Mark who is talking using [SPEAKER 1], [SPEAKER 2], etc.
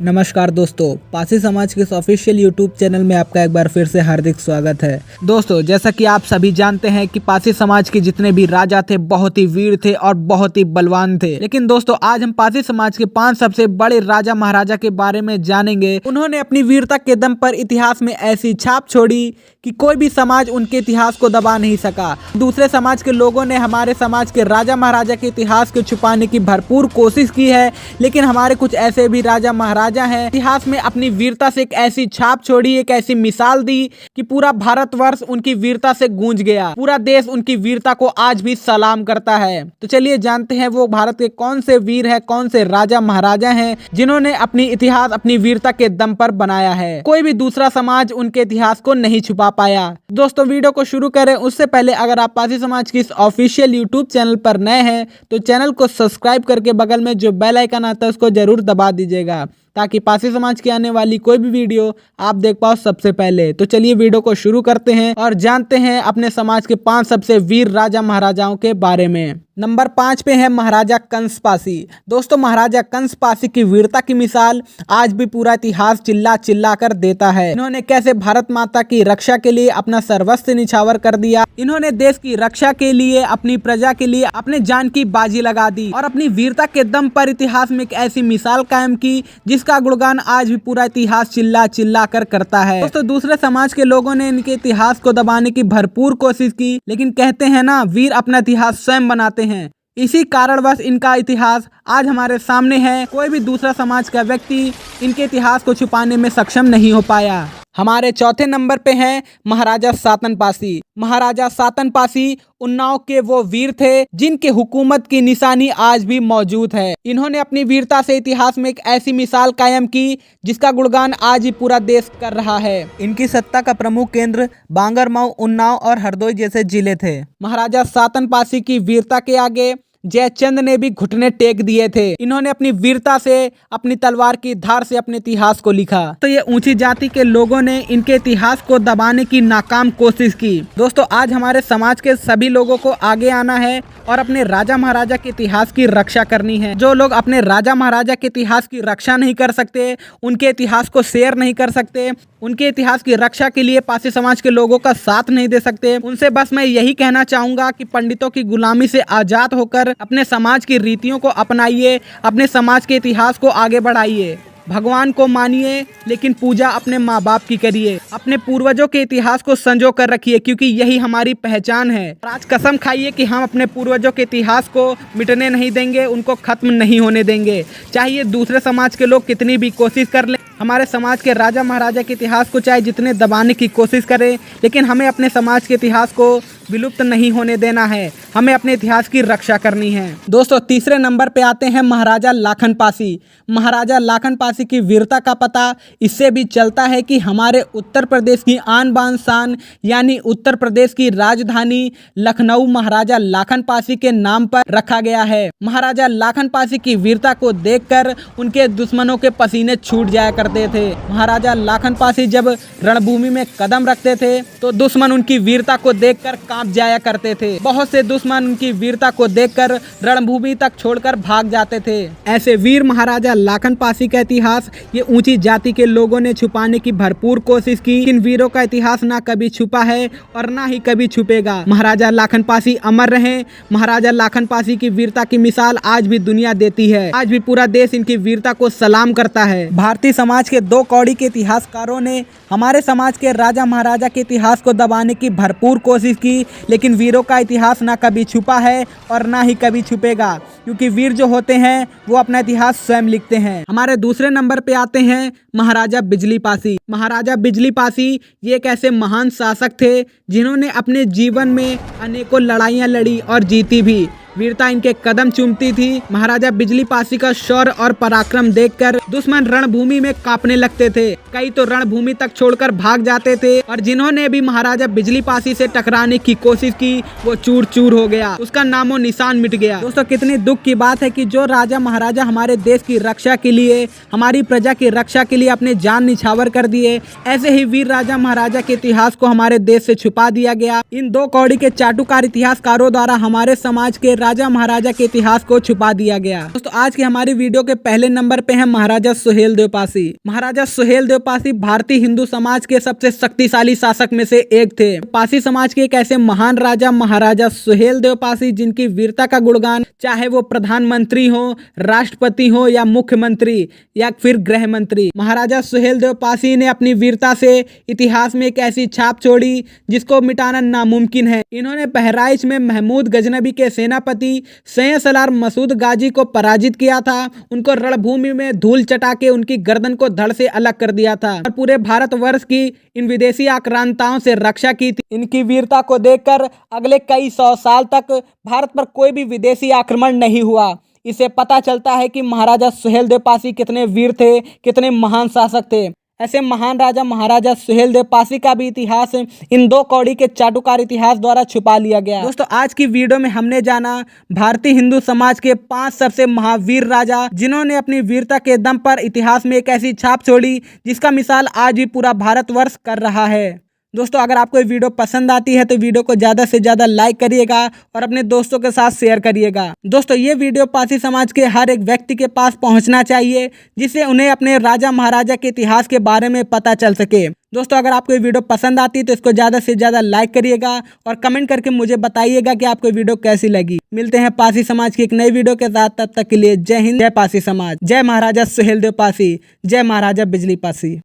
[SPEAKER 1] नमस्कार दोस्तों, पासी समाज के इस ऑफिशियल यूट्यूब चैनल में आपका एक बार फिर से हार्दिक स्वागत है। दोस्तों, जैसा कि आप सभी जानते हैं कि पासी समाज के जितने भी राजा थे बहुत ही वीर थे और बहुत ही बलवान थे। लेकिन दोस्तों, आज हम पासी समाज के 5 सबसे बड़े राजा महाराजा के बारे में जानेंगे। उन्होंने अपनी वीरता के दम पर इतिहास में ऐसी छाप छोड़ी कि कोई भी समाज उनके इतिहास को दबा नहीं सका। दूसरे समाज के लोगों ने हमारे समाज के राजा महाराजा के इतिहास को छुपाने की भरपूर कोशिश की है, लेकिन हमारे कुछ ऐसे भी राजा महाराजा हैं इतिहास में अपनी वीरता से एक ऐसी छाप छोड़ी, एक ऐसी मिसाल दी कि पूरा भारतवर्ष उनकी वीरता से गूंज गया। पूरा देश उनकी वीरता को आज भी सलाम करता है। तो चलिए जानते हैं वो भारत के कौन से वीर है, कौन से राजा महाराजा हैं जिन्होंने अपनी इतिहास अपनी वीरता के दम पर बनाया है। कोई भी दूसरा समाज उनके इतिहास को नहीं छुपा पाया। दोस्तों, वीडियो को शुरू करें उससे पहले अगर आप पासी समाज की इस ऑफिशियल यूट्यूब चैनल पर नए हैं तो चैनल को सब्सक्राइब करके बगल में जो बेल आइकन आता है उसको जरूर दबा दीजिएगा, ताकि पासी समाज की आने वाली कोई भी वीडियो आप देख पाओ सबसे पहले। तो चलिए वीडियो को शुरू करते हैं और जानते हैं अपने समाज के 5 सबसे वीर राजा महाराजाओं के बारे में। नंबर 5 पे है महाराजा कंस पासी। दोस्तों, महाराजा कंस पासी की वीरता की मिसाल आज भी पूरा इतिहास चिल्ला चिल्ला कर देता है। इन्होंने कैसे भारत माता की रक्षा के लिए अपना सर्वस्व निछावर कर दिया। इन्होंने देश की रक्षा के लिए, अपनी प्रजा के लिए अपने जान की बाजी लगा दी और अपनी वीरता के दम पर इतिहास में एक ऐसी मिसाल कायम की जिसका गुणगान आज भी पूरा इतिहास चिल्ला चिल्ला कर करता है। दोस्तों, दूसरे समाज के लोगों ने इनके इतिहास को दबाने की भरपूर कोशिश की, लेकिन कहते हैं ना, वीर अपना इतिहास स्वयं बनाते हैं। इसी कारणवश इनका इतिहास आज हमारे सामने है। कोई भी दूसरा समाज का व्यक्ति इनके इतिहास को छुपाने में सक्षम नहीं हो पाया। हमारे चौथे नंबर पे हैं महाराजा सातन पासी। महाराजा सातन पासी उन्नाव के वो वीर थे जिनके हुकूमत की निशानी आज भी मौजूद है। इन्होंने अपनी वीरता से इतिहास में एक ऐसी मिसाल कायम की जिसका गुणगान आज ही पूरा देश कर रहा है। इनकी सत्ता का प्रमुख केंद्र बांगरमऊ, उन्नाव और हरदोई जैसे जिले थे। महाराजा सातन पासी की वीरता के आगे जयचंद ने भी घुटने टेक दिए थे। इन्होंने अपनी वीरता से, अपनी तलवार की धार से अपने इतिहास को लिखा। तो ये ऊंची जाति के लोगों ने इनके इतिहास को दबाने की नाकाम कोशिश की। दोस्तों, आज हमारे समाज के सभी लोगों को आगे आना है और अपने राजा महाराजा के इतिहास की रक्षा करनी है। जो लोग अपने राजा महाराजा के इतिहास की रक्षा नहीं कर सकते, उनके इतिहास को शेयर नहीं कर सकते, उनके इतिहास की रक्षा के लिए पासी समाज के लोगों का साथ नहीं दे सकते, उनसे बस मैं यही कहना चाहूंगा कि पंडितों की गुलामी से आजाद होकर अपने समाज की रीतियों को अपनाइए, अपने समाज के इतिहास को आगे बढ़ाइए। भगवान को मानिए, लेकिन पूजा अपने माँ बाप की करिए। अपने पूर्वजों के इतिहास को संजो कर रखिए, क्योंकि यही हमारी पहचान है। आज कसम खाइए कि हम अपने पूर्वजों के इतिहास को मिटने नहीं देंगे, उनको खत्म नहीं होने देंगे। चाहिए दूसरे समाज के लोग कितनी भी कोशिश कर लें, हमारे समाज के राजा महाराजा के इतिहास को चाहे जितने दबाने की कोशिश करें, लेकिन हमें अपने समाज के इतिहास को विलुप्त नहीं होने देना है। हमें अपने इतिहास की रक्षा करनी है। दोस्तों, तीसरे नंबर पे आते हैं महाराजा लाखन पासी। महाराजा लाखन पासी की वीरता का पता इससे भी चलता है कि हमारे उत्तर प्रदेश की आन बान शान यानी उत्तर प्रदेश की राजधानी लखनऊ महाराजा लाखन पासी के नाम पर रखा गया है। महाराजा लाखन पासी की वीरता को देखकर उनके दुश्मनों के पसीने छूट जाया करते थे। महाराजा लाखन पासी जब रणभूमि में कदम रखते थे तो दुश्मन उनकी वीरता को देखकर कांप जाया करते थे। बहुत से दुश्मन उनकी वीरता को देखकर रणभूमि तक छोड़कर भाग जाते थे। ऐसे वीर महाराजा लाखन पासी का इतिहास ये ऊंची जाति के लोगों ने छुपाने की भरपूर कोशिश की। इन वीरों का इतिहास ना कभी छुपा है और ना ही कभी छुपेगा। महाराजा लाखन पासी अमर रहे। महाराजा लाखन पासी की वीरता की मिसाल आज भी दुनिया देती है। आज भी पूरा देश इनकी वीरता को सलाम करता है। भारतीय समाज के 2 कौड़ी के इतिहासकारों ने हमारे समाज के राजा महाराजा के इतिहास को दबाने की भरपूर कोशिश की, लेकिन वीरों का इतिहास ना कभी छुपा है और ना ही कभी छुपेगा, क्योंकि वीर जो होते हैं वो अपना इतिहास स्वयं लिखते हैं। हमारे दूसरे नंबर पे आते हैं महाराजा बिजली पासी। महाराजा बिजली पासी ये एक ऐसे महान शासक थे जिन्होंने अपने जीवन में अनेकों लड़ाइयाँ लड़ी और जीती भी। वीरता इनके कदम चूमती थी। महाराजा बिजली पासी का शौर्य और पराक्रम देखकर दुश्मन रणभूमि में कांपने लगते थे। कई तो रणभूमि तक छोड़कर भाग जाते थे और जिन्होंने भी महाराजा बिजली पासी से टकराने की कोशिश की वो चूर चूर हो गया, उसका नामो निशान मिट गया। दोस्तों, कितनी दुख की बात है कि जो राजा महाराजा हमारे देश की रक्षा के लिए, हमारी प्रजा की रक्षा के लिए अपने जान निछावर कर दिए, ऐसे ही वीर राजा महाराजा के इतिहास को हमारे देश से छुपा दिया गया। इन 2 कौड़ी के चाटुकार इतिहासकारों द्वारा हमारे समाज के राजा महाराजा के इतिहास को छुपा दिया गया। दोस्तों आज की हमारी वीडियो के पहले नंबर पे है महाराजा सुहेलदेव पासी। महाराजा सुहेलदेव पासी भारतीय हिंदू समाज के सबसे शक्तिशाली शासक में से एक थे। पासी समाज के एक ऐसे महान राजा महाराजा सुहेलदेव पासी जिनकी वीरता का गुणगान चाहे वो प्रधानमंत्री हो, राष्ट्रपति हो या मुख्यमंत्री या फिर गृह मंत्री, महाराजा सुहेलदेव पासी ने अपनी वीरता से इतिहास में एक ऐसी छाप छोड़ी जिसको मिटाना नामुमकिन है। इन्होंने बहराइच में महमूद गजनबी के सेनापति सैयद सलार मसूद गाजी को पराजित किया था। उनको रणभूमि में धूल चटा के उनकी गर्दन को धड़ से अलग कर दिया था और पूरे भारतवर्ष की इन विदेशी आक्रांताओं से रक्षा की थी। इनकी वीरता को देखकर अगले कई 100 साल तक भारत पर कोई भी विदेशी आक्रमण नहीं हुआ। इससे पता चलता है कि महाराजा सुहेलदेव पासी कितने वीर थे, कितने महान शासक थे। ऐसे महान राजा महाराजा सुहेलदेव पासी का भी इतिहास इन 2 कौड़ी के चाटुकार इतिहास द्वारा छुपा लिया गया। दोस्तों आज की वीडियो में हमने जाना भारतीय हिंदू समाज के 5 सबसे महावीर राजा जिन्होंने अपनी वीरता के दम पर इतिहास में एक ऐसी छाप छोड़ी जिसका मिसाल आज भी पूरा भारतवर्ष कर रहा है। दोस्तों अगर आपको ये वीडियो पसंद आती है तो वीडियो को ज़्यादा से ज़्यादा लाइक करिएगा और अपने दोस्तों के साथ शेयर करिएगा। दोस्तों ये वीडियो पासी समाज के हर एक व्यक्ति के पास पहुंचना चाहिए जिससे उन्हें अपने राजा महाराजा के इतिहास के बारे में पता चल सके। दोस्तों अगर आपको ये वीडियो पसंद आती है तो इसको ज़्यादा से ज़्यादा लाइक करिएगा और कमेंट करके मुझे बताइएगा कि आपको वीडियो कैसी लगी। मिलते हैं पासी समाज की एक नई वीडियो के साथ, तब तक के लिए जय हिंद, जय पासी समाज, जय महाराजा सुहेलदेव पासी, जय महाराजा बिजली पासी।